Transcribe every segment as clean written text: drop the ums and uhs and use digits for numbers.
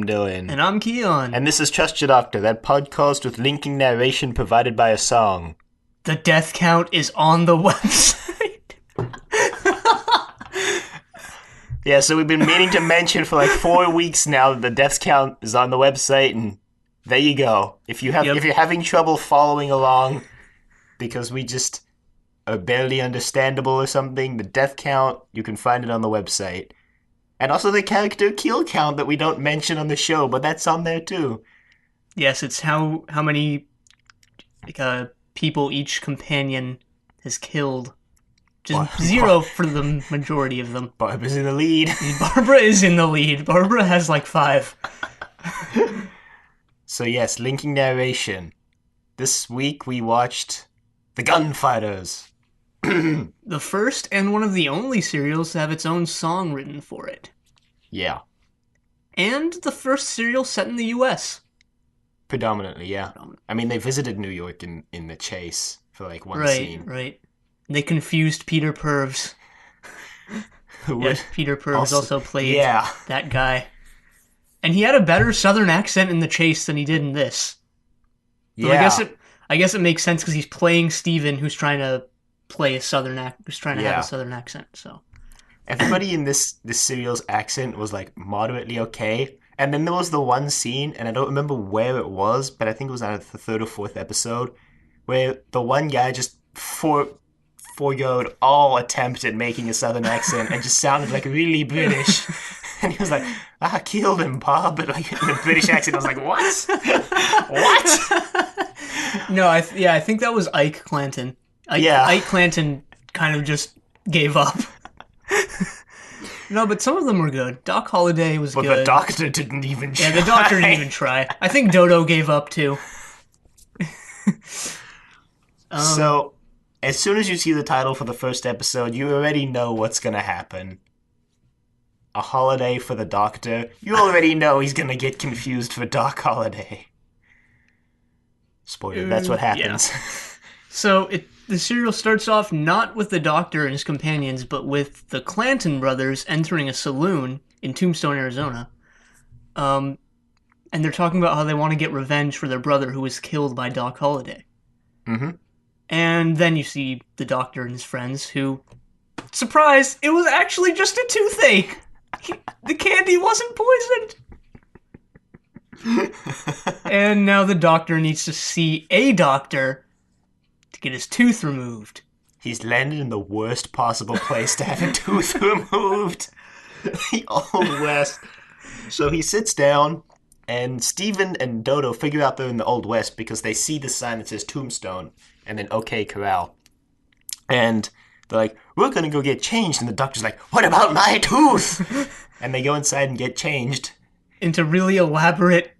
I'm Dylan. And I'm Kiyan. And this is Trust Your Doctor, that podcast with linking narration provided by a song. The death count is on the website. Yeah, so we've been meaning to mention for like 4 weeks now that the death count is on the website, and there you go. If you're having trouble following along because we just are barely understandable or something, the death count, you can find it on the website. And also the character kill count that we don't mention on the show, but that's on there too. Yes, it's how many people each companion has killed. Just zero for the majority of them. Barbara's in the lead. Barbara is in the lead. Barbara has like 5. So yes, linking narration. This week we watched The Gunfighters. The first and one of the only serials to have its own song written for it. Yeah. And the first serial set in the U.S. Predominantly, yeah. I mean, they visited New York in The Chase for like one scene. Right. They confused Peter Purves. Yes, Peter Purves also played that guy. And he had a better Southern accent in The Chase than he did in this. So Yeah. I guess it makes sense because he's playing Steven, who's trying to play a Southern who's trying to have a Southern accent. So everybody in this serial's accent was like moderately okay. And then there was the one scene, and I don't remember where it was, but I think it was out of the 3rd or 4th episode, where the one guy just forgoed all attempt at making a Southern accent and just sounded like really British. And he was like, I killed him, Bob, but like in a British accent. I was like, what? What? No, I think that was Ike Clanton. Ike Clanton kind of just gave up. No, but some of them were good. Doc Holliday was good. But the doctor didn't even try. Yeah, the doctor didn't even try. I think Dodo gave up too. So, as soon as you see the title for the first episode, you already know what's going to happen. A holiday for the doctor. You already know he's going to get confused for Doc Holliday. Spoiler, that's what happens. Yeah. So, the serial starts off not with the doctor and his companions, but with the Clanton brothers entering a saloon in Tombstone, Arizona. And they're talking about how they want to get revenge for their brother who was killed by Doc Holliday. Mm-hmm. And then you see the doctor and his friends who, surprise, it was actually just a toothache. The candy wasn't poisoned. And now the doctor needs to see a doctor to get his tooth removed. He's landed in the worst possible place to have a tooth removed. The Old West. So he sits down, and Steven and Dodo figure out they're in the Old West because they see the sign that says Tombstone, and then OK Corral. And they're like, we're going to go get changed. And the doctor's like, what about my tooth? And they go inside and get changed. Into really elaborate,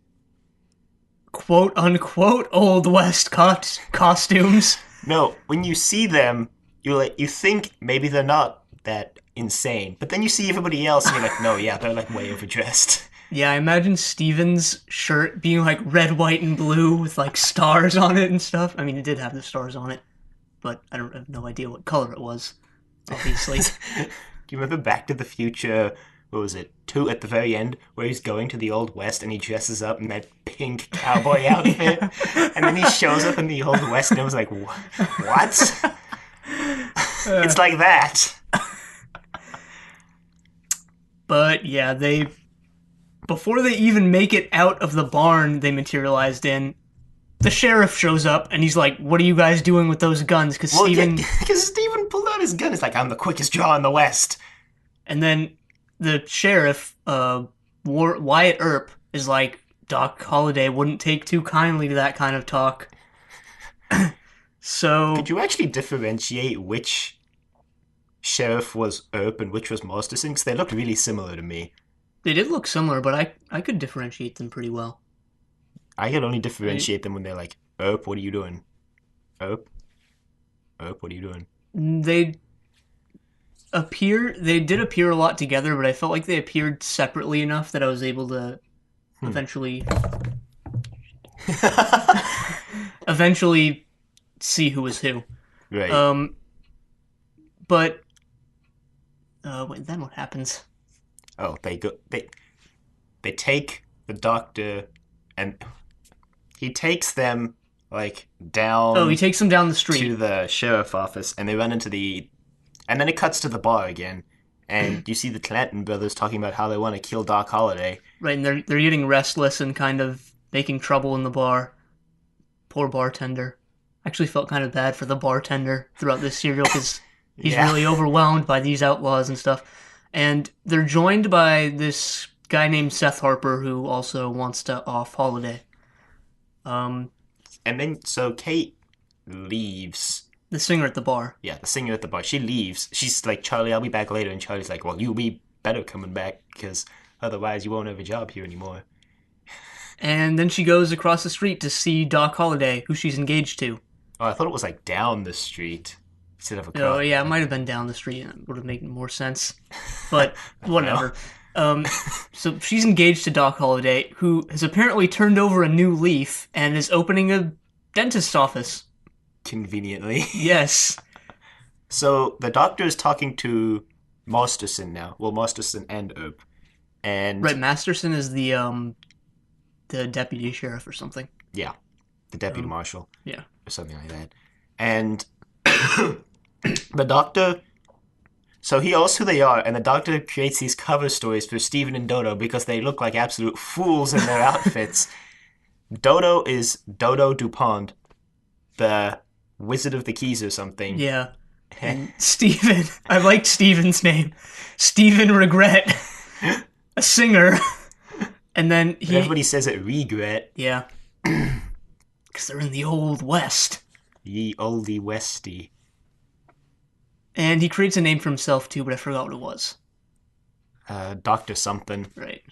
quote-unquote, Old West costumes. No, when you see them, you think maybe they're not that insane. But then you see everybody else and you're like, no, yeah, they're like way overdressed. Yeah, I imagine Steven's shirt being like red, white, and blue with like stars on it and stuff. I mean, it did have the stars on it, but I have no idea what color it was, obviously. Do you remember Back to the Future, what was it, 2 at the very end, where he's going to the Old West and he dresses up in that pink cowboy outfit? And then he shows up in the Old West and it was like, what? It's like that. But yeah, before they even make it out of the barn they materialized in, the sheriff shows up and he's like, what are you guys doing with those guns? Because Steven pulled out his gun. He's like, I'm the quickest draw in the West. And then the sheriff, Wyatt Earp, is like, Doc Holliday wouldn't take too kindly to that kind of talk. So could you actually differentiate which sheriff was Earp and which was Masterson? Because they looked really similar to me. They did look similar, but I could differentiate them pretty well. I could only differentiate them when they're like, Earp, what are you doing? Earp, what are you doing? They did appear a lot together, but I felt like they appeared separately enough that I was able to eventually see who was who. Right. But then what happens? Oh, they take the doctor, and he takes them like Oh, he down takes them down the to street. the sheriff office, and they run into the, and then it cuts to the bar again, and you see the Clanton brothers talking about how they want to kill Doc Holliday. Right, and they're getting restless and kind of making trouble in the bar. Poor bartender. I actually felt kind of bad for the bartender throughout this serial because he's Yeah. really overwhelmed by these outlaws and stuff. And they're joined by this guy named Seth Harper who also wants to off Holiday. Um, And then so Kate leaves. the singer at the bar. Yeah, the singer at the bar. She leaves. She's like, Charlie, I'll be back later. And Charlie's like, well, you'll be better coming back because otherwise you won't have a job here anymore. And then she goes across the street to see Doc Holliday, who she's engaged to. Oh, I thought it was like down the street instead of a Oh, car. yeah, it might have been down the street. It would have made more sense. But whatever. Um, so she's engaged to Doc Holliday, who has apparently turned over a new leaf and is opening a dentist's office. Conveniently. Yes. So the doctor is talking to Masterson now. Well, Masterson and Earp. And Right, Masterson is the deputy sheriff or something. yeah, the deputy marshal Yeah. or something like that. And the doctor, so he asks who they are, and the doctor creates these cover stories for Stephen and Dodo because they look like absolute fools in their outfits. Dodo is Dodo DuPont, the Wizard of the Keys or something. Yeah. And Stephen, I like Stephen's name. Stephen Regret, a singer. And then he... Everybody says it regret. Yeah. Because they're in the Old West. Ye oldie westy. And he creates a name for himself too, but I forgot what it was. Doctor something. Right.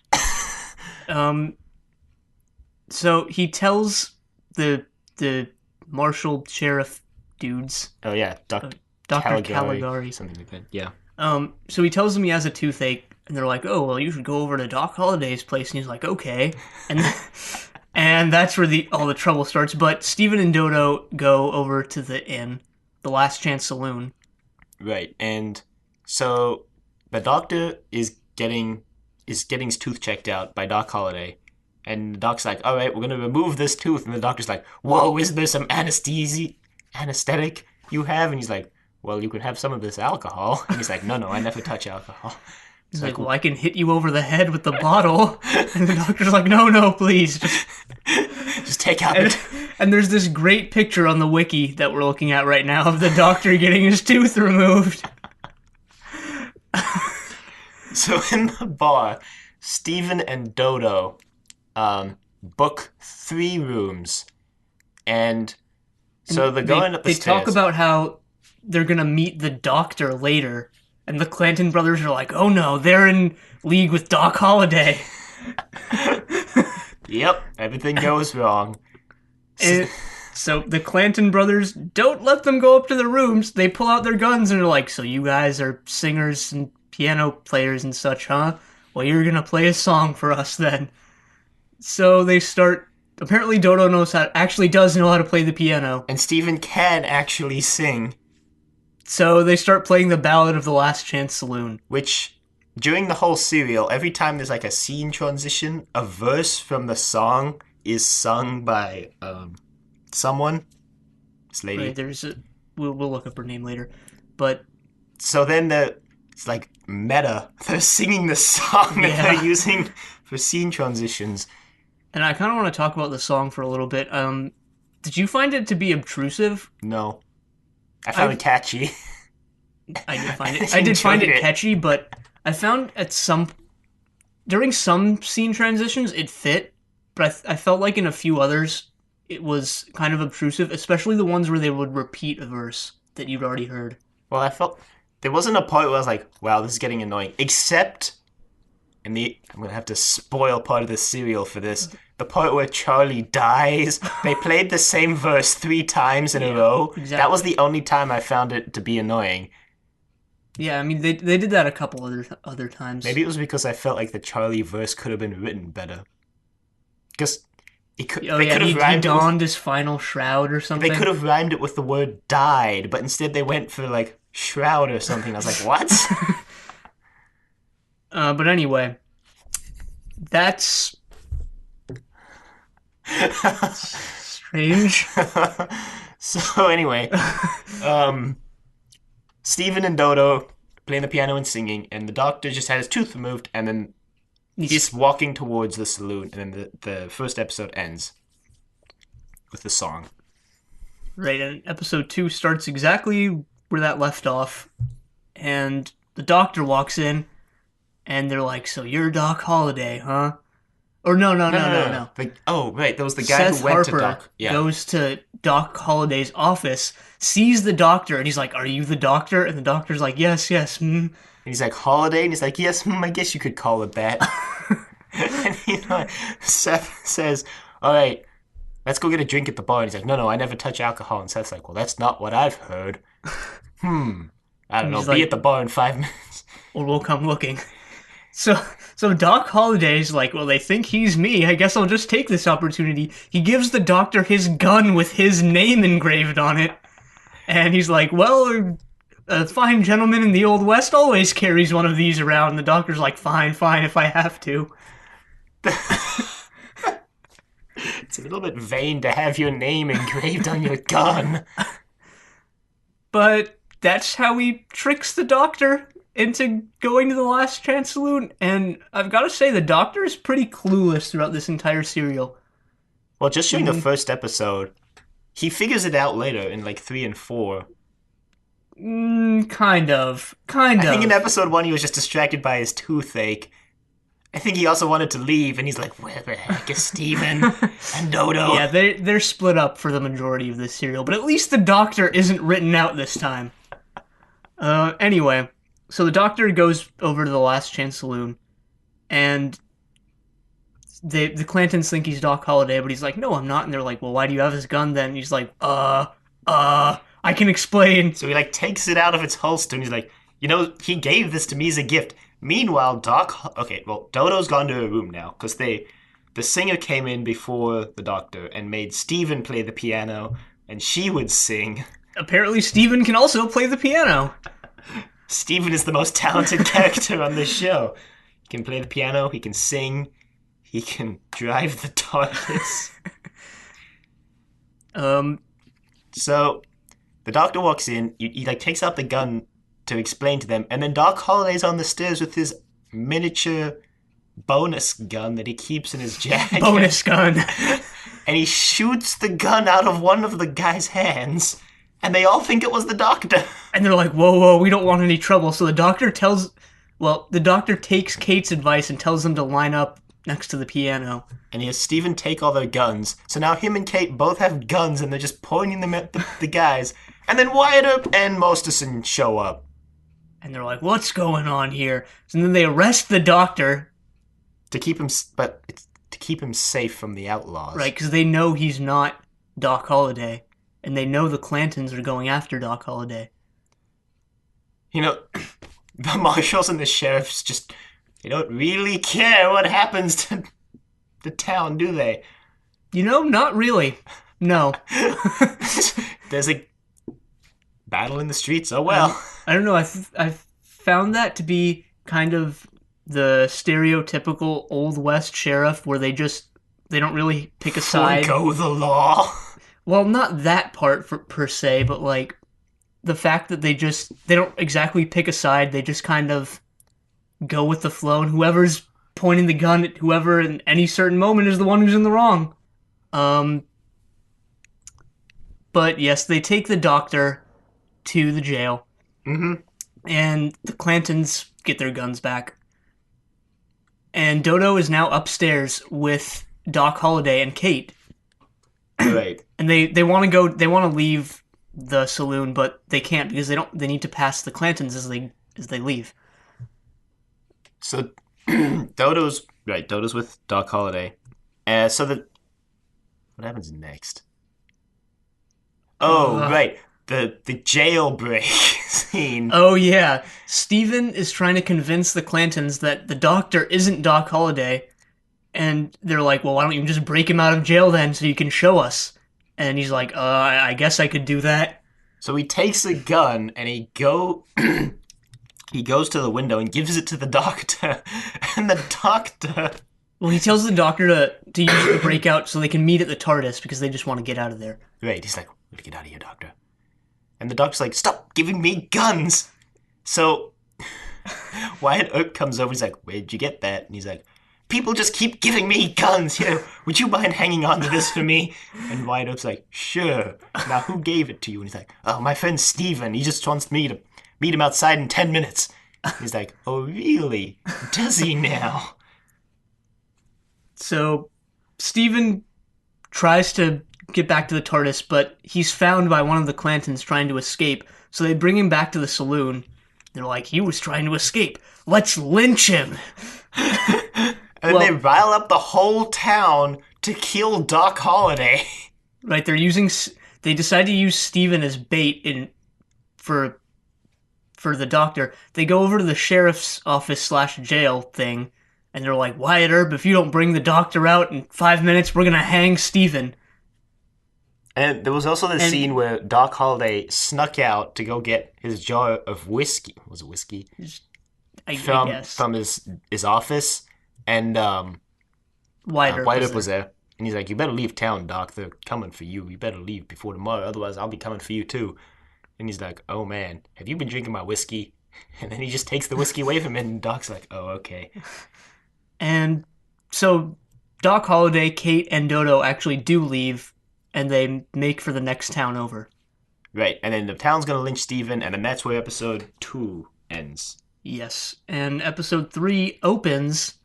So he tells the marshal sheriff dudes, Oh yeah, Dr. Dr. Caligari. Something like that. Yeah. So he tells them he has a toothache, and they're like, "Oh, well, you should go over to Doc Holliday's place." And he's like, "Okay," and that's where all the trouble starts. But Steven and Dodo go over to the inn, the Last Chance Saloon. Right, and so the doctor is getting his tooth checked out by Doc Holliday, and the doc's like, "All right, we're gonna remove this tooth," and the doctor's like, "Whoa, isn't there some anesthetic you have?" And he's like, "Well, you could have some of this alcohol." And he's like, "No, I never touch alcohol." He's like, "Well, I can hit you over the head with the bottle," and the doctor's like, "No, please, just take out And, the and there's this great picture on the wiki that we're looking at right now of the doctor getting his tooth removed. So in the bar, Steven and Dodo book 3 rooms, and so they're going up the They stairs. talk about how they're gonna meet the doctor later, and the Clanton brothers are like, "Oh no, they're in league with Doc Holliday." Yep, everything goes wrong. And so the Clanton brothers don't let them go up to the rooms. They pull out their guns and are like, "So you guys are singers and piano players and such, huh? Well, you're gonna play a song for us then." So they start. Apparently, Dodo actually does know how to play the piano. And Steven can actually sing, So they start playing the Ballad of the Last Chance Saloon. which during the whole serial, every time there's like a scene transition, a verse from the song is sung by someone. This lady. Right, there's a. We'll look up her name later, but So then it's like meta. They're singing the song that Yeah. they're using for scene transitions. and I kind of want to talk about the song for a little bit. Did you find it to be obtrusive? No. I found I- it catchy. I did find I it. I did find enjoyed it it. catchy, but I found during some scene transitions it fit, but I felt like in a few others it was kind of obtrusive, especially the ones where they would repeat a verse that you'd already heard. Well, I felt there wasn't a point where I was like, wow, this is getting annoying. Except, I'm going to have to spoil part of the serial for this. The part where Charlie dies, they played the same verse 3 times in a row. exactly. That was the only time I found it to be annoying. Yeah, I mean they did that a couple other times. Maybe it was because I felt like the Charlie verse could have been written better. Because they could have he rhymed it with, donned his final shroud or something. they could have rhymed it with the word died, but instead they went for like shroud or something. I was like, what? But anyway, that's Strange. So anyway, um, Steven and Dodo playing the piano and singing, and the doctor just had his tooth removed, and then he's walking towards the saloon, and then the first episode ends with the song. Right, and episode 2 starts exactly where that left off, and the doctor walks in, and they're like, "So you're Doc Holliday, huh?" Or no. Oh, right, there was the guy Seth who went Harper to Doc. Yeah. goes to Doc Holliday's office, sees the doctor, and he's like, "Are you the doctor?" And the doctor's like, "Yes, yes." And he's like, Holiday? And he's like, yes, I guess you could call it that. And Seth says, all right, let's go get a drink at the bar. And he's like, no, I never touch alcohol. And Seth's like, well, that's not what I've heard. I don't know. He's Be like, at the bar in 5 minutes. Or we'll come looking. So Doc Holliday's like, well, they think he's me. I guess I'll just take this opportunity. He gives the doctor his gun with his name engraved on it. And he's like, well, a fine gentleman in the Old West always carries one of these around. And the doctor's like, fine, if I have to. It's a little bit vain to have your name engraved on your gun. But that's how he tricks the doctor into going to the Last Chance Saloon. And I've got to say, the doctor is pretty clueless throughout this entire serial. Well, just during the first episode, he figures it out later in like 3 and 4. Kind of. I think in episode 1 he was just distracted by his toothache. I think he also wanted to leave, and he's like, where the heck is Steven and Dodo? Yeah, they're split up for the majority of this serial, but at least the doctor isn't written out this time. Anyway, so the doctor goes over to the Last Chance Saloon, and the Clantons think he's Doc Holliday, but he's like, no, I'm not. And they're like, well, why do you have his gun then? And he's like, I can explain. So he like takes it out of its holster, and he's like, he gave this to me as a gift. Meanwhile, Dodo's gone to her room now, because the singer came in before the doctor and made Steven play the piano, and she would sing. Apparently Steven can also play the piano. Steven is the most talented character on this show. He can play the piano, he can sing, he can drive the TARDIS. So, the doctor walks in, he like takes out the gun to explain to them, and then Doc Holliday's on the stairs with his miniature bonus gun that he keeps in his jacket. Bonus gun. And he shoots the gun out of one of the guy's hands, and they all think it was the doctor. And they're like, whoa, we don't want any trouble. So the doctor takes Kate's advice and tells them to line up next to the piano. And he has Steven take all their guns. So now him and Kate both have guns, and they're just pointing them at the guys. And then Wyatt Earp and Mosterson show up. And they're like, what's going on here? And then they arrest the doctor. To keep him safe from the outlaws. Right, because they know he's not Doc Holliday. And they know the Clantons are going after Doc Holliday. The marshals and the sheriffs they don't really care what happens to the town, do they? Not really. No. There's a battle in the streets, oh well. I don't know, I've found that to be kind of the stereotypical Old West sheriff where they don't really pick a side. Forgo the law. Well, not that part per se, but like the fact that they don't exactly pick a side, they just kind of go with the flow, and whoever's pointing the gun at whoever in any certain moment is the one who's in the wrong. But yes, they take the doctor to the jail. Mm-hmm. And the Clantons get their guns back. And Dodo is now upstairs with Doc Holliday and Kate. Right. And they want to leave the saloon, but they can't because they need to pass the Clantons as they leave. So Dodo's with Doc Holliday. What happens next? Oh, right. The jailbreak scene. Oh, yeah. Steven is trying to convince the Clantons that the doctor isn't Doc Holliday. And they're like, well, why don't you just break him out of jail then so you can show us? And he's like, I guess I could do that. So he takes a gun and he goes to the window and gives it to the doctor. And the doctor... Well, he tells the doctor to use the breakout so they can meet at the TARDIS because they just want to get out of there. Right, he's like, "We gotta get out of here, Doctor." And the doctor's like, "Stop giving me guns!" So Wyatt Earp comes over, he's like, "Where'd you get that?" And he's like, "People just keep giving me guns, would you mind hanging on to this for me?" And Wyatt Earp's like, "Sure. Now who gave it to you?" And he's like, "Oh, my friend Steven, he just wants me to meet him outside in 10 minutes. He's like, "Oh, really? Does he now?" So Steven tries to get back to the TARDIS, but he's found by one of the Clantons trying to escape. So they bring him back to the saloon. They're like, "He was trying to escape. Let's lynch him." And they rile up the whole town to kill Doc Holliday. Right, they decide to use Steven as bait for the doctor. They go over to the sheriff's office / jail thing, and they're like, "Wyatt Earp, if you don't bring the doctor out in 5 minutes, we're gonna hang Steven." And there was also the scene where Doc Holliday snuck out to go get his jar of whiskey. Was it whiskey? I guess. From his office. And Wyatt Earp was there. And he's like, "You better leave town, Doc. They're coming for you. You better leave before tomorrow. Otherwise, I'll be coming for you, too." And he's like, "Oh, man, have you been drinking my whiskey?" And then he just takes the whiskey away from him. And Doc's like, "Oh, okay." And so Doc Holliday, Kate, and Dodo actually do leave, and they make for the next town over. Right. And then the town's going to lynch Steven. And then that's where episode 2 ends. Yes. And episode 3 opens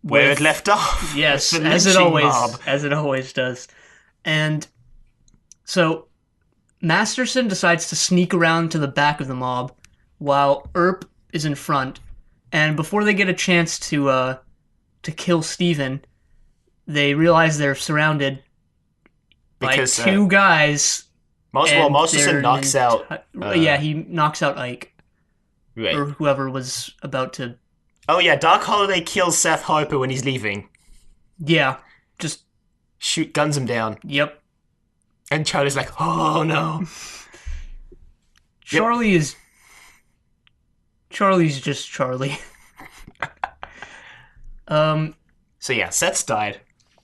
where it left off. Yes, as it always does. And so Masterson decides to sneak around to the back of the mob while Earp is in front. And before they get a chance to kill Steven, they realize they're surrounded by two guys. Masterson knocks out... he knocks out Ike. Right. Or whoever was about to... Oh, yeah, Doc Holliday kills Seth Harper when he's leaving. Yeah, just... guns him down. Yep. And Charlie's like, "Oh, no." Charlie's just Charlie. So yeah, Seth's died.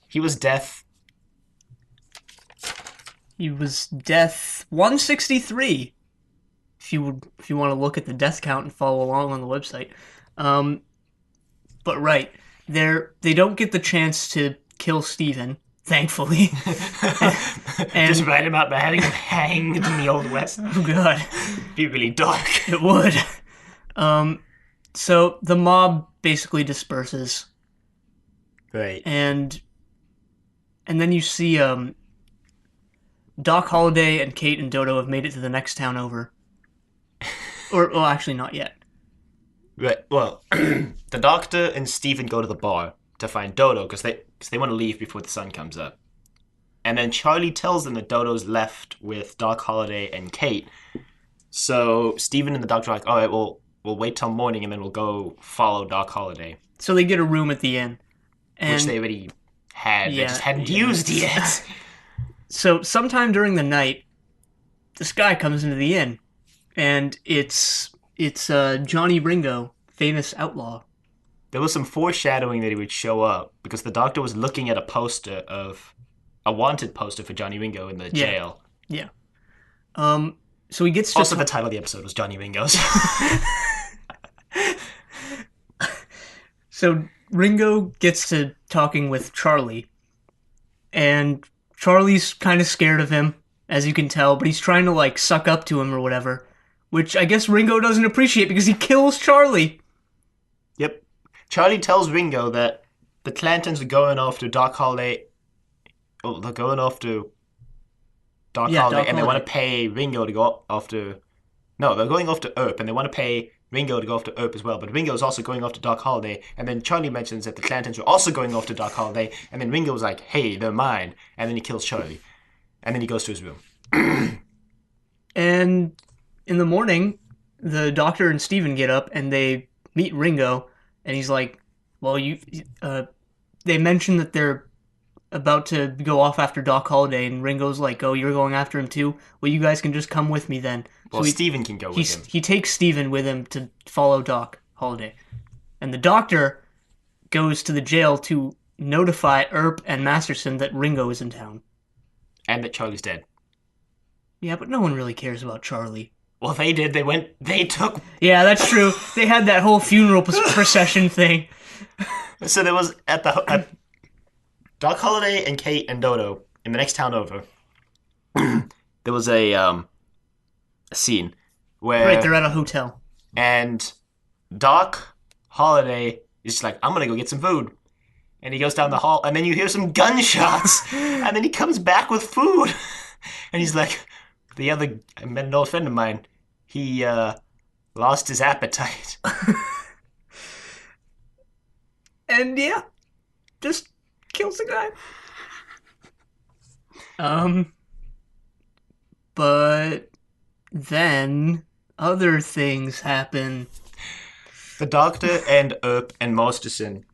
He was death. He was death 163. If you want to look at the death count and follow along on the website. But right, they don't get the chance to kill Steven, thankfully. And just write him out by having him hanged in the Old West. Oh god. It'd be really dark. It would. So the mob basically disperses. Right. And then you see Doc Holliday and Kate and Dodo have made it to the next town over. Well, actually not yet. Right. Well, the Doctor and Steven go to the bar to find Dodo because they want to leave before the sun comes up. And then Charlie tells them that Dodo's left with Doc Holliday and Kate. So Steven and the Doctor are like, "All right, we'll wait till morning and then we'll go follow Doc Holliday." So they get a room at the inn. Which they already had. They just hadn't used yet. So sometime during the night, this guy comes into the inn. And it's Johnny Ringo, famous outlaw. There was some foreshadowing that he would show up because the Doctor was looking at a wanted poster for Johnny Ringo in the jail. Yeah. So he gets to... Also, the title of the episode was Johnny Ringo's. So Ringo gets to talking with Charlie. And Charlie's kind of scared of him, as you can tell, but he's trying to, suck up to him or whatever. Which I guess Ringo doesn't appreciate because he kills Charlie. Yep. Charlie tells Ringo that the Clantons are going after Doc Holliday. Oh, they're going after Doc Holliday, and they want to pay Ringo to go after... No, they're going after Earp, and they want to pay Ringo to go after Earp as well. But Ringo's also going after Doc Holliday, and then Charlie mentions that the Clantons are also going after Doc Holliday, and then Ringo's like, "Hey, they're mine." And then he kills Charlie. And then he goes to his room. And... in the morning, the Doctor and Steven get up and they meet Ringo, and he's like, "Well, they mention that they're about to go off after Doc Holliday," and Ringo's like, "Oh, you're going after him too? Well, you guys can just come with me then." Well, so Steven can go with him. He takes Steven with him to follow Doc Holliday. And the Doctor goes to the jail to notify Earp and Masterson that Ringo is in town. And that Charlie's dead. Yeah, but no one really cares about Charlie. Well, they did. They took... Yeah, that's true. They had that whole funeral procession thing. So there was at Doc Holliday and Kate and Dodo in the next town over. There was a scene where... Right, they're at a hotel. And Doc Holliday is just like, I'm gonna go get some food. And he goes down the hall, and then you hear some gunshots, and then he comes back with food. And he's like, I met an old friend of mine. He lost his appetite. And yeah, just kills the guy. But then other things happen. The Doctor and Earp and Masterson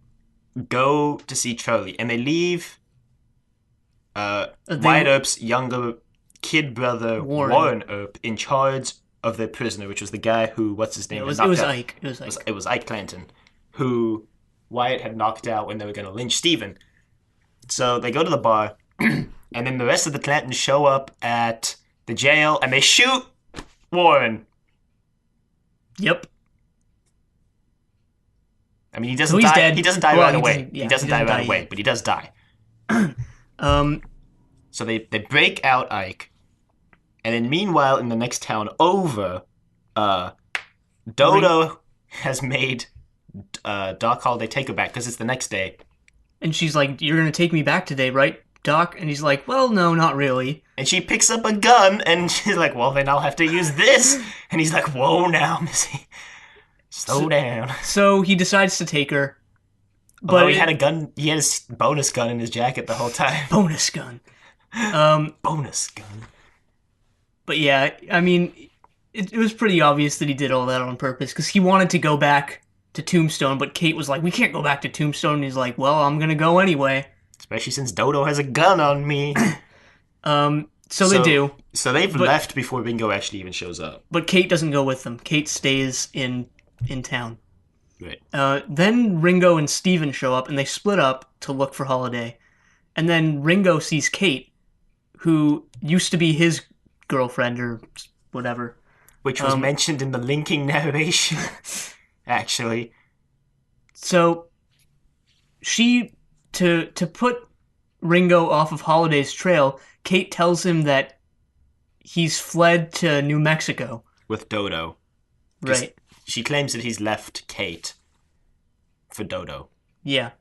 go to see Charlie, and they leave Wyatt Earp's younger kid brother, Warren Earp, in charge of their prisoner, which was the guy who, what's his name? It was Ike. It was Ike Clanton, who Wyatt had knocked out when they were going to lynch Stephen. So they go to the bar, and then the rest of the Clantons show up at the jail, and they shoot Warren. Yep. I mean, he doesn't die. Dead. He doesn't die right away. Yeah, he doesn't die right away, but he does die. So they break out Ike, and then meanwhile, in the next town over, Dodo has made Doc Holliday take her back because it's the next day. And she's like, "You're gonna take me back today, right, Doc?" And he's like, "Well, no, not really." And she picks up a gun, and she's like, "Well, then I'll have to use this." And he's like, "Whoa, now, Missy, slow down." So he decides to take her. But he had a gun. He had his bonus gun in his jacket the whole time. Bonus gun. Bonus gun. But yeah, I mean, it was pretty obvious that he did all that on purpose because he wanted to go back to Tombstone, but Kate was like, "We can't go back to Tombstone." And he's like, "Well, I'm gonna go anyway." Especially since Dodo has a gun on me. So they do. So they've left before Ringo actually even shows up. But Kate doesn't go with them. Kate stays in town. Right. Then Ringo and Steven show up, and they split up to look for Holiday. And then Ringo sees Kate, who used to be his girlfriend or whatever. Which was mentioned in the linking narration, actually. So, to put Ringo off of Holiday's trail, Kate tells him that he's fled to New Mexico. With Dodo. Right. She claims that he's left Kate for Dodo. Yeah.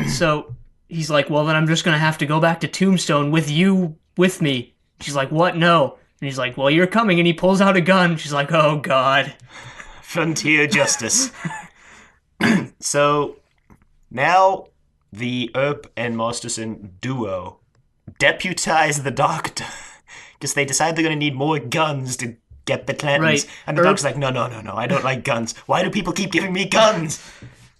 So he's like, "Well, then I'm just going to have to go back to Tombstone with you with me." She's like, "What? No." And he's like, "Well, you're coming." And he pulls out a gun. She's like, "Oh, God." Frontier justice. So now the Earp and Masterson duo deputize the Doctor because they decide they're going to need more guns to get the Clantons. Right. And the Doctor's like, no, I don't like guns. Why do people keep giving me guns?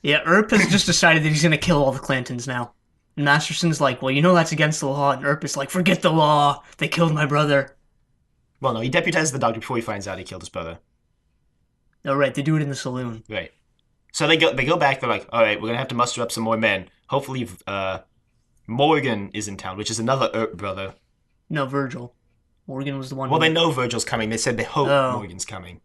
Yeah, Earp has just decided that he's going to kill all the Clantons now. And Masterson's like, "Well, you know that's against the law." And Earp is like, "Forget the law. They killed my brother." Well, no, he deputizes the Doctor before he finds out he killed his brother. Oh, right, they do it in the saloon. Right. So they go back, they're like, all right, we're going to have to muster up some more men. Hopefully Morgan is in town, which is another Earp brother. No, Virgil. Morgan was the one Well, they know Virgil's coming. They said they hope Morgan's coming.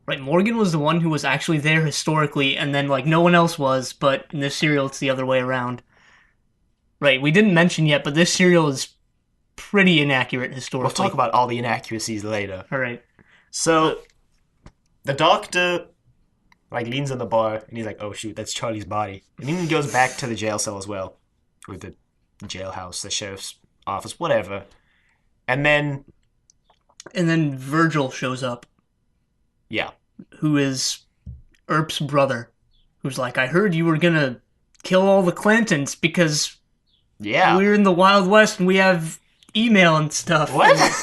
Right, Morgan was the one who was actually there historically, and then, like, no one else was, but in this serial, it's the other way around. Right, we didn't mention yet, but this serial is pretty inaccurate historically. We'll talk about all the inaccuracies later. All right. So, the Doctor, like, leans on the bar, and he's like, "Oh, shoot, that's Charlie's body." And then he goes back to the jail cell as well. Or the jailhouse, the sheriff's office, whatever. And then Virgil shows up. Yeah. Who is Earp's brother. Who's like, "I heard you were gonna kill all the Clantons because we're in the Wild West and we have email and stuff." What? And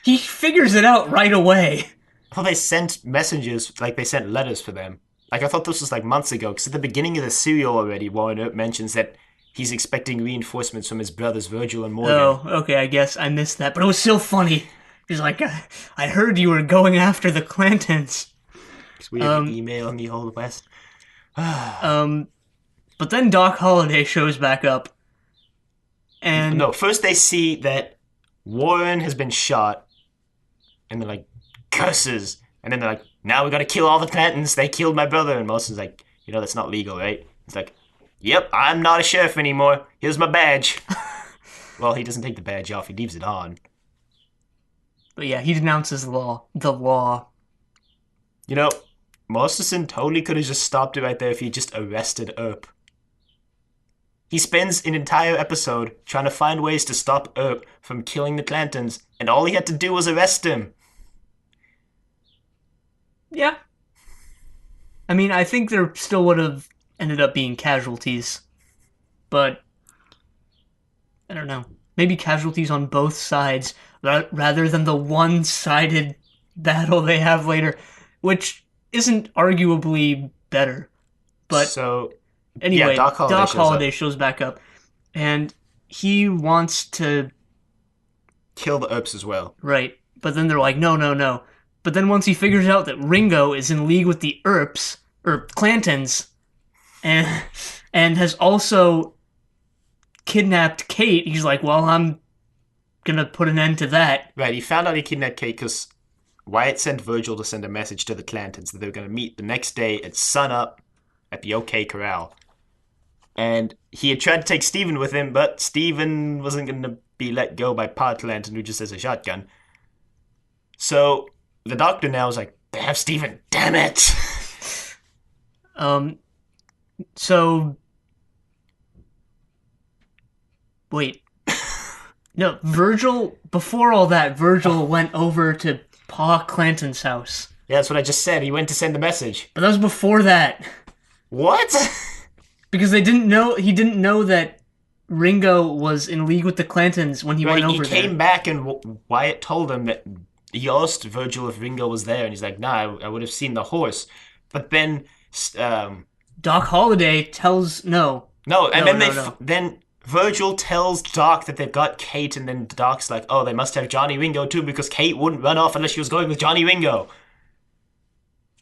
he figures it out right away. Well, they sent messages, like they sent letters for them. Like, I thought this was like months ago, because at the beginning of the serial already, Warren Earp mentions that he's expecting reinforcements from his brothers Virgil and Morgan. Oh, okay, I guess I missed that, but it was still funny. He's like, "I heard you were going after the Clantons." Because we have an email in the Old West. But then Doc Holliday shows back up. And No, first they see that Warren has been shot, and they're like, curses. And then they're like, now we gotta kill all the Clantons. They killed my brother. And Morrison's like, that's not legal, right? He's like, yep, I'm not a sheriff anymore. Here's my badge. Well, he doesn't take the badge off. He leaves it on. But yeah, he denounces the law. Masterson totally could have just stopped it right there if he just arrested Earp. He spends an entire episode trying to find ways to stop Earp from killing the Clantons, and all he had to do was arrest him. Yeah. I mean, I think there still would have ended up being casualties. But I don't know. Maybe casualties on both sides rather than the one-sided battle they have later, which isn't arguably better. But so, anyway, Doc Holliday shows back up, and he wants to kill the Earps as well. Right, but then they're like, no. But then once he figures out that Ringo is in league with the Earps, or Clantons, and has also kidnapped Kate, he's like, well, I'm gonna put an end to that. Right, he found out he kidnapped Kate because Wyatt sent Virgil to send a message to the Clantons that they were going to meet the next day at sunup at the OK Corral. And he had tried to take Stephen with him, but Stephen wasn't going to be let go by Pa Clanton, who just has a shotgun. So the doctor now is like, they have Stephen, damn it! So... Wait. No, before all that, Virgil went over to Pa Clanton's house. Yeah, that's what I just said. He went to send the message. But that was before that. What? Because he didn't know that Ringo was in league with the Clantons when he went over there. He came back and Wyatt told him that he asked Virgil if Ringo was there, and he's like, nah, I would have seen the horse. But then... Doc Holliday tells... No, then Virgil tells Doc that they've got Kate, and then Doc's like, oh, they must have Johnny Ringo too, because Kate wouldn't run off unless she was going with Johnny Ringo.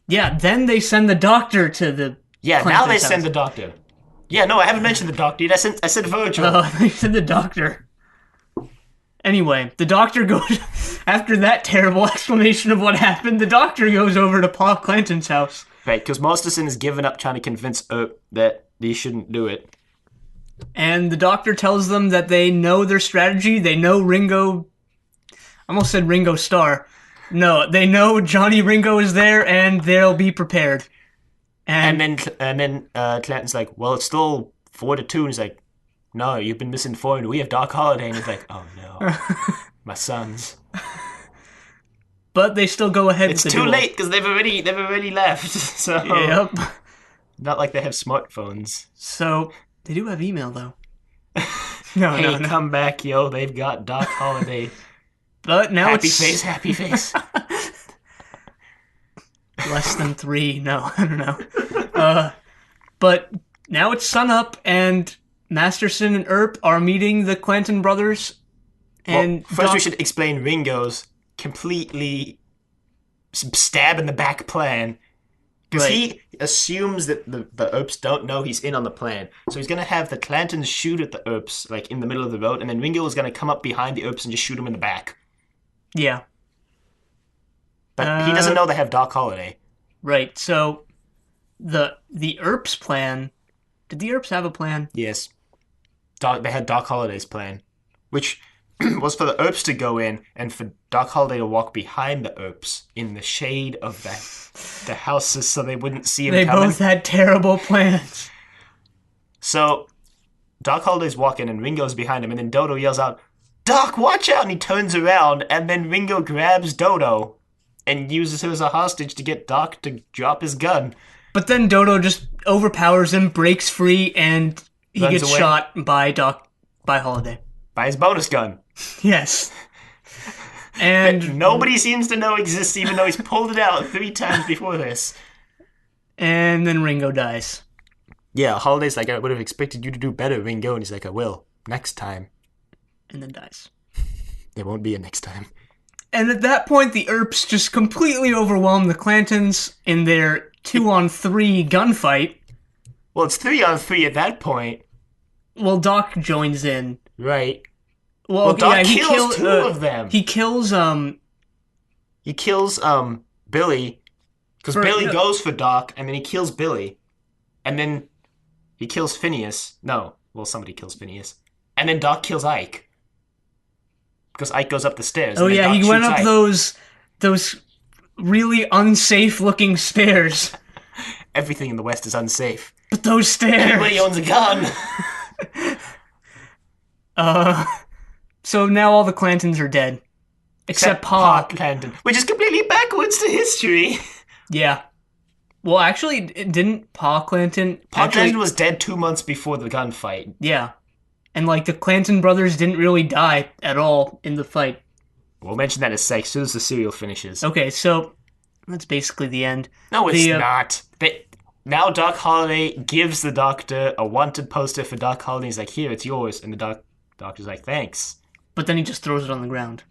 Yeah, then they send the doctor to the Yeah, Clanton's now they house. send the doctor. Yeah, no, I haven't mentioned the doctor yet. I said Virgil. Oh, they send the doctor. Anyway, the doctor goes... After that terrible explanation of what happened, the doctor goes over to Pa Clanton's house. Right, because Masterson has given up trying to convince Earp that they shouldn't do it. And the doctor tells them that they know their strategy. They know Ringo... I almost said Ringo Starr. No, they know Johnny Ringo is there, and they'll be prepared. And then Clanton's like, well, it's still 4-2. And he's like, no, you've been misinformed. We have Doc Holliday. And he's like, oh no, my sons. But they still go ahead with the duel. It's too late because they've already left. So Yep. Not like they have smartphones. So they do have email though. No. Come back, yo. They've got Doc Holliday. But now happy face. Less than 3. No, I don't know. But now it's sunup, and Masterson and Earp are meeting the Clanton brothers. And first we should explain Ringo's completely stab in the back plan. Because he assumes that the Earps don't know he's in on the plan. So he's going to have the Clantons shoot at the Earps, like, in the middle of the road, and then Ringo is going to come up behind the Earps and just shoot them in the back. Yeah. But he doesn't know they have Doc Holliday. Right, so the Earps plan... Did the Earps have a plan? Yes. They had Doc Holliday's plan, which was for the Earps to go in and for Doc Holliday to walk behind the Earps in the shade of the houses so they wouldn't see him coming. They both had terrible plans. So Doc Holliday's walking and Ringo's behind him, and then Dodo yells out, Doc, watch out! And he turns around, and then Ringo grabs Dodo and uses her as a hostage to get Doc to drop his gun. But then Dodo just overpowers him, breaks free, and he Runs gets away. shot by Holliday. By his bonus gun. Yes. And nobody seems to know exists, even though he's pulled it out 3 times before this. And then Ringo dies. Yeah, Holliday's like, I would have expected you to do better, Ringo. And he's like, I will. Next time. And then dies. There won't be a next time. And at that point, the Earps just completely overwhelm the Clantons in their 2-on-3 gunfight. Well, it's 3-on-3 at that point, Well, Doc joins in. right? Well, Well, okay, Doc yeah, kills two of them. He kills He kills Billy because for Billy no, goes for Doc, and then he kills Billy, and then he kills Phineas. No, well, somebody kills Phineas, and then Doc kills Ike because Ike goes up the stairs, oh and then yeah, Doc he went shoots up Ike. those really unsafe looking stairs. Everything in the West is unsafe. But those stairs. Everybody owns a gun. So now all the Clantons are dead. Except Pa. Clanton, which is completely backwards to history. Yeah. Well, actually, didn't Pa Clanton... Pa actually, Clanton was dead 2 months before the gunfight. Yeah. And, like, the Clanton brothers didn't really die at all in the fight. We'll mention that in a sec, as soon as the serial finishes. Okay, so that's basically the end. No, it's not. Now Doc Holliday gives the Doctor a wanted poster for Doc Holliday. He's like, here, it's yours. And the Doctor's like, thanks. But then he just throws it on the ground.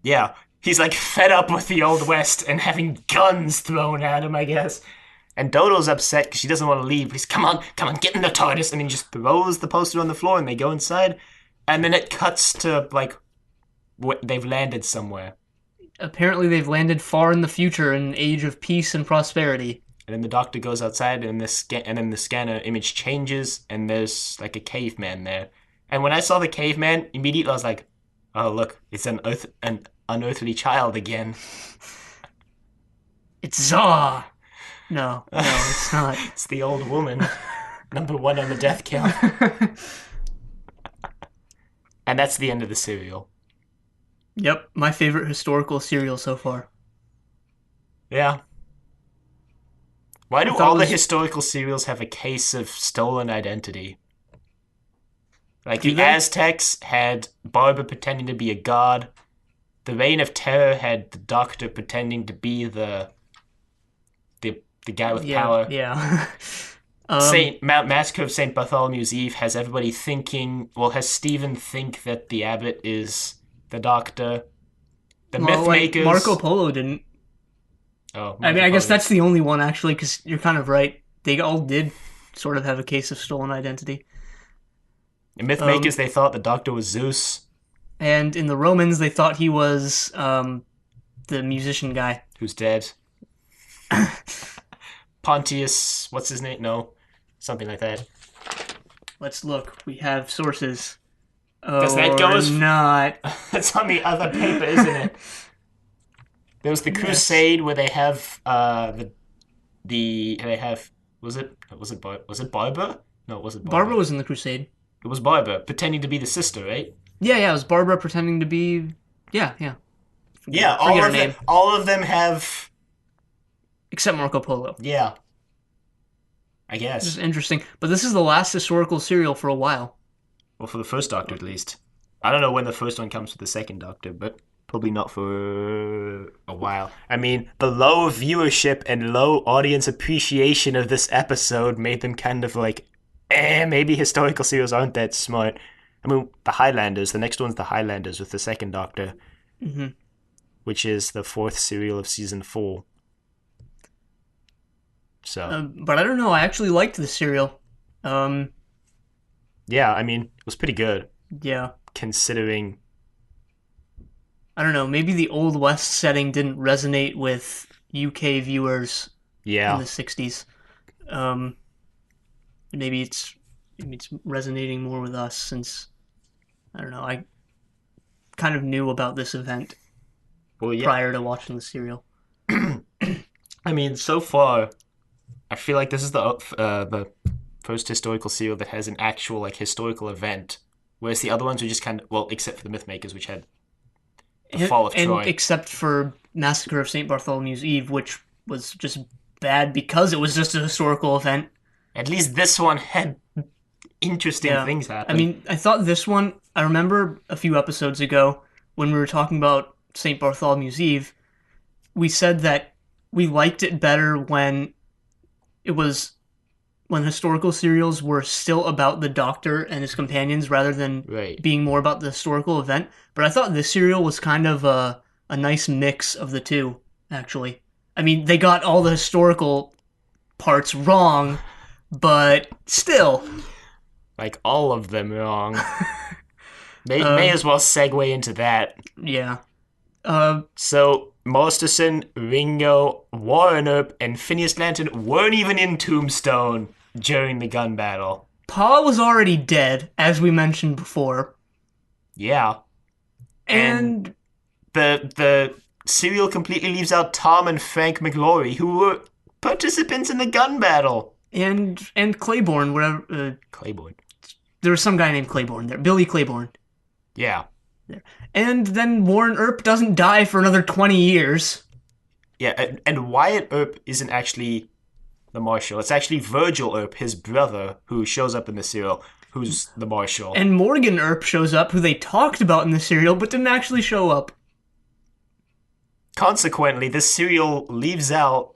Yeah. He's like fed up with the Old West and having guns thrown at him, I guess. And Dodo's upset because she doesn't want to leave. He's, come on, get in the TARDIS. And he just throws the poster on the floor and they go inside. And then it cuts to, like, they've landed somewhere. Apparently they've landed far in the future in an age of peace and prosperity. And then the Doctor goes outside and then the scanner image changes and there's, like, a caveman there. And when I saw the caveman, immediately I was like, oh, look, it's an unearthly child again. It's Zaw! No, it's not. It's the old woman. Number 1 on the death count. And that's the end of the serial. Yep, my favorite historical serial so far. Yeah. Why do all the historical serials have a case of stolen identity? Like, the Aztecs had Barbara pretending to be a god. The Reign of Terror had the Doctor pretending to be the guy with power. Yeah. Massacre of St. Bartholomew's Eve has everybody thinking... Well, has Stephen think that the abbot is the Doctor. The Mythmakers... Like Marco Polo didn't. Oh, I mean, I guess that's the only one, actually, because you're kind of right. They all did sort of have a case of stolen identity. The Mythmakers, they thought the Doctor was Zeus. And in the Romans, they thought he was the musician guy. Who's dead. Pontius, what's his name? No, something like that. Let's look. We have sources. Does that go as... not? It's on the other paper, isn't it? There was the Crusade where they have was it Barbara? No, it wasn't Barbara. Barbara was in the Crusade. It was Barbara pretending to be the sister, right? Yeah, it was Barbara pretending to be... Yeah. Yeah, all of them have... Except Marco Polo. Yeah. I guess. This is interesting. But this is the last historical serial for a while. Well, for the first Doctor, at least. I don't know when the first one comes for the second Doctor, but probably not for a while. I mean, the low viewership and low audience appreciation of this episode made them kind of like, maybe historical serials aren't that smart. I mean, the Highlanders, the next one's the Highlanders with the second Doctor, which is the 4th serial of season 4. So, but I don't know. I actually liked the serial. Yeah, I mean, it was pretty good. Yeah. Considering... I don't know. Maybe the Old West setting didn't resonate with UK viewers in the 60s. Maybe it's resonating more with us since, I don't know, I kind of knew about this event prior to watching the serial. I mean, so far... I feel like this is the first historical serial that has an actual like historical event, whereas the other ones were just kind of, well, except for the Mythmakers, which had the fall of Troy. And except for Massacre of St. Bartholomew's Eve, which was just bad because it was just a historical event. At least this one had interesting things happen. I mean, I thought this one, I remember a few episodes ago when we were talking about St. Bartholomew's Eve, we said that we liked it better when historical serials were still about the Doctor and his companions rather than being more about the historical event. But I thought this serial was kind of a nice mix of the two, actually. I mean, they got all the historical parts wrong, but still. Like, all of them wrong. May Uh, as well segue into that. yeah. Uh, So, Masterson, Ringo, Warren Earp, and Phineas Lantern weren't even in Tombstone during the gun battle. Pa was already dead, as we mentioned before, Yeah. And and the serial completely leaves out Tom and Frank McLaury, who were participants in the gun battle. and Claiborne, whatever. Claiborne. There was some guy named Claiborne there, Billy Claiborne. Yeah. There. And then Warren Earp doesn't die for another 20 years. Yeah, and Wyatt Earp isn't actually the Marshal. It's actually Virgil Earp, his brother, who shows up in the serial, who's the Marshal. And Morgan Earp shows up, who they talked about in the serial, but didn't actually show up. Consequently, this serial leaves out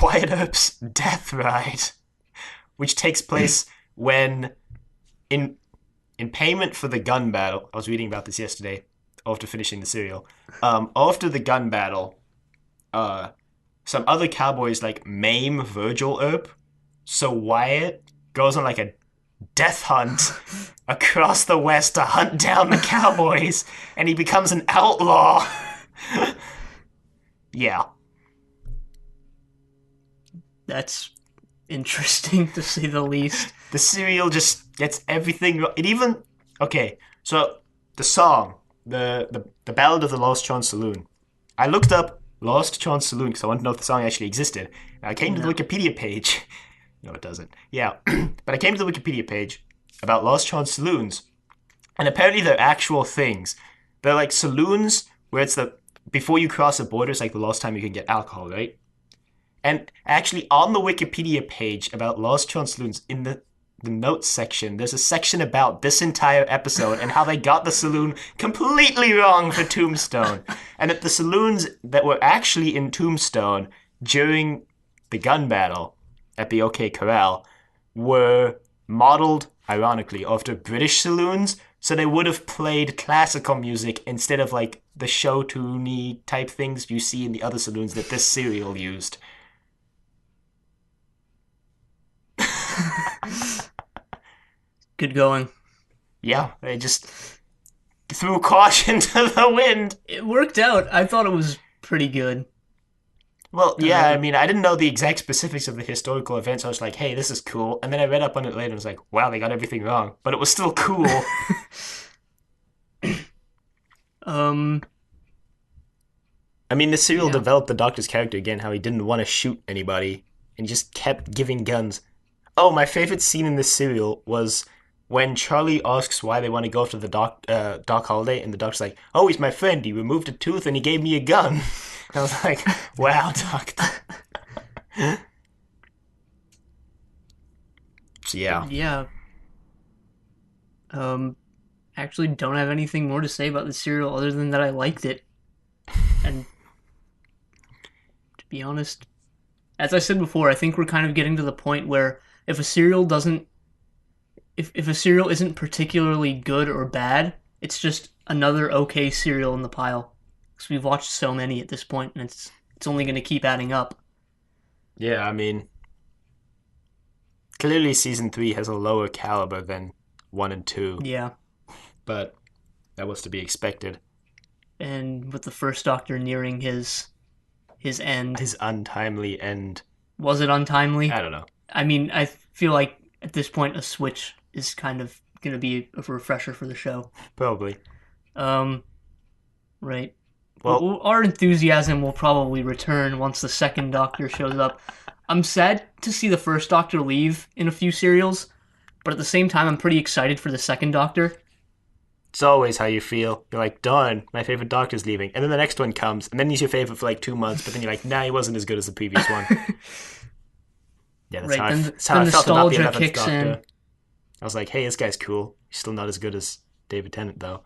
Wyatt Earp's death ride, which takes place when, in payment for the gun battle, I was reading about this yesterday after finishing the serial. After the gun battle, some other cowboys like maim Virgil Earp, so Wyatt goes on like a death hunt across the West to hunt down the cowboys, and he becomes an outlaw. Yeah. That's interesting, to say the least. The serial just gets everything. It even okay. So the song, the Ballad of the Lost Chance Saloon. I looked up Lost Chance Saloon because I wanted to know if the song actually existed. And I came to the Wikipedia page. No, it doesn't. Yeah, but I came to the Wikipedia page about Lost Chance Saloons, and apparently they're actual things. They're like saloons where it's the before you cross the border, it's like the last time you can get alcohol, right? And actually, on the Wikipedia page about Lost Chance Saloons, in the notes section, there's a section about this entire episode and how they got the saloon completely wrong for Tombstone. And that the saloons that were actually in Tombstone during the gun battle at the OK Corral were modeled, ironically, after British saloons. So they would have played classical music instead of like the show tune type things you see in the other saloons that this serial used. Good going. Yeah, they just threw caution to the wind. It worked out. I thought it was pretty good. Well, yeah, I mean, I didn't know the exact specifics of the historical events. I was like, hey, this is cool. And then I read up on it later and was like, wow, they got everything wrong. But it was still cool. I mean, the serial developed the Doctor's character again, how he didn't want to shoot anybody. And he just kept giving guns. Oh, my favorite scene in this serial was when Charlie asks why they want to go after the Doc Holliday, and the Doctor's like, oh, he's my friend. He removed a tooth and he gave me a gun. And I was like, wow, Doctor. So, yeah. Yeah. Actually don't have anything more to say about the serial other than that I liked it. And to be honest, as I said before, I think we're kind of getting to the point where if a serial doesn't if a serial isn't particularly good or bad, it's just another okay serial in the pile. Because we've watched so many at this point, and it's only going to keep adding up. Yeah, I mean, clearly season 3 has a lower caliber than 1 and 2. Yeah. But that was to be expected. And with the first Doctor nearing his end. His untimely end. Was it untimely? I don't know. I mean, I feel like at this point a switch is kind of going to be a refresher for the show. Probably. Right. Well, Our enthusiasm will probably return once the second Doctor shows up. I'm sad to see the first Doctor leave in a few serials, but at the same time, I'm pretty excited for the second Doctor. it's always how you feel. You're like, darn, my favorite Doctor's leaving. And then the next one comes, and then he's your favorite for like 2 months, but then you're like, nah, he wasn't as good as the previous one. Yeah, that's right, how I felt about the 11th kicks Doctor. in. I was like, hey, this guy's cool. He's still not as good as David Tennant, though.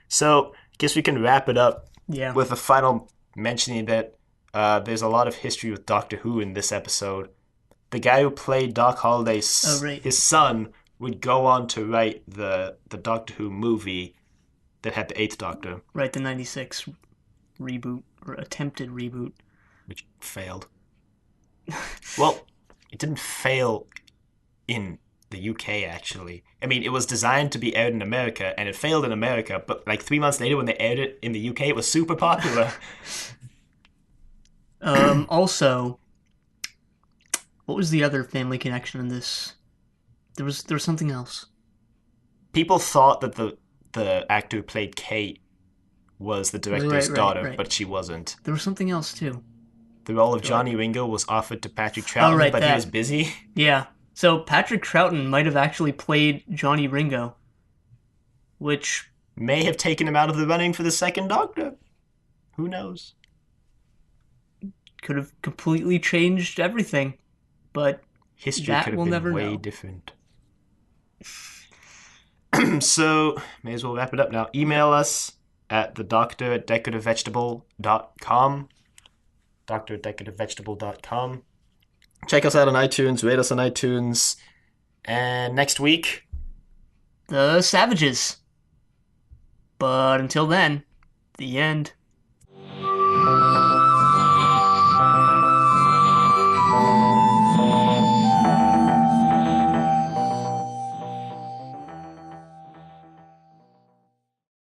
So, I guess we can wrap it up with a final mentioning that there's a lot of history with Doctor Who in this episode. The guy who played Doc Holliday's his son would go on to write the Doctor Who movie that had the 8th Doctor. Right, the 96 reboot, or attempted reboot. Which failed. Well, it didn't fail in the UK, actually. I mean, it was designed to be aired in America, and it failed in America, but like 3 months later, when they aired it in the UK, it was super popular. Also, what was the other family connection in this? There was something else. People thought that the actor who played Kate was the Right, director's right, right, daughter, right. but she wasn't. There was something else too. The role I of feel like. Johnny Ringo was offered to Patrick Oh, Troughton, right, but he was that. busy. Yeah. So Patrick Troughton might have actually played Johnny Ringo, which May have taken him out of the running for the second Doctor. Who knows? could have completely changed everything. But History that could have we'll been never way know. different. So, may as well wrap it up now. Email us at the doctor at decorativevegetable.com. Doctor at decorativevegetable.com. Check us out on iTunes, rate us on iTunes. And next week, The Savages. But until then, the end.